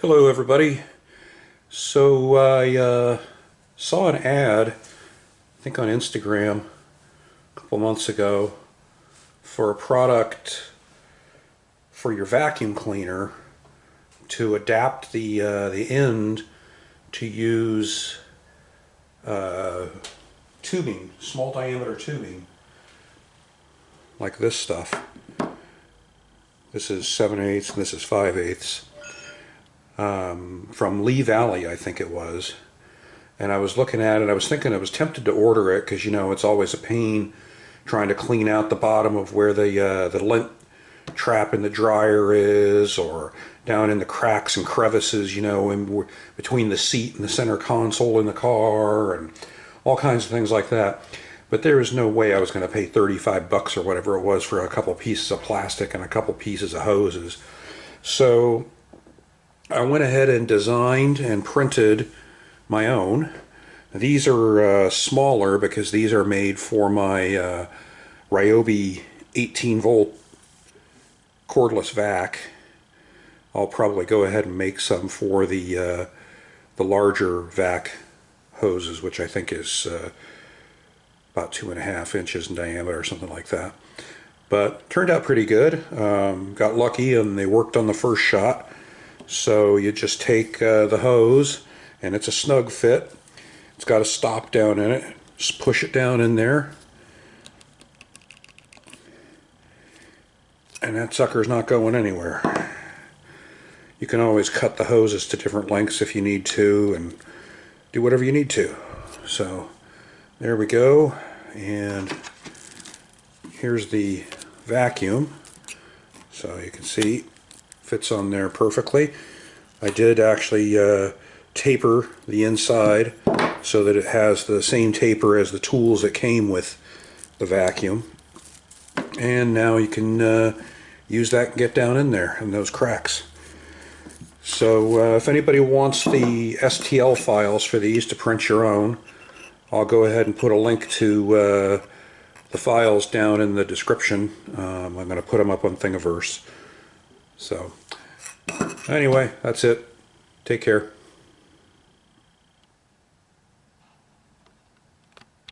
Hello everybody. So I saw an ad, I think on Instagram a couple months ago, for a product for your vacuum cleaner to adapt the end to use tubing, small diameter tubing, like this stuff. This is 7/8 and this is 5/8. From Lee Valley, I think it was. And I was looking at it, I was thinking, I was tempted to order it because, you know, it's always a pain trying to clean out the bottom of where the lint trap in the dryer is, or down in the cracks and crevices, you know, in between the seat and the center console in the car, and all kinds of things like that. But there was no way I was going to pay 35 bucks or whatever it was for a couple pieces of plastic and a couple pieces of hoses. So I went ahead and designed and printed my own. These are smaller because these are made for my Ryobi 18 volt cordless vac. I'll probably go ahead and make some for the larger vac hoses, which I think is about 2.5 inches in diameter or something like that. But turned out pretty good. Got lucky and they worked on the first shot. So you just take the hose, and it's a snug fit. It's got a stop down in it. Just push it down in there, and that sucker's not going anywhere. You can always cut the hoses to different lengths if you need to, and do whatever you need to. So there we go, and here's the vacuum. So you can see fits on there perfectly. I did actually taper the inside so that it has the same taper as the tools that came with the vacuum. And now you can use that and get down in there in those cracks. So if anybody wants the STL files for these to print your own, I'll go ahead and put a link to the files down in the description. I'm going to put them up on Thingiverse. So anyway, that's it. Take care.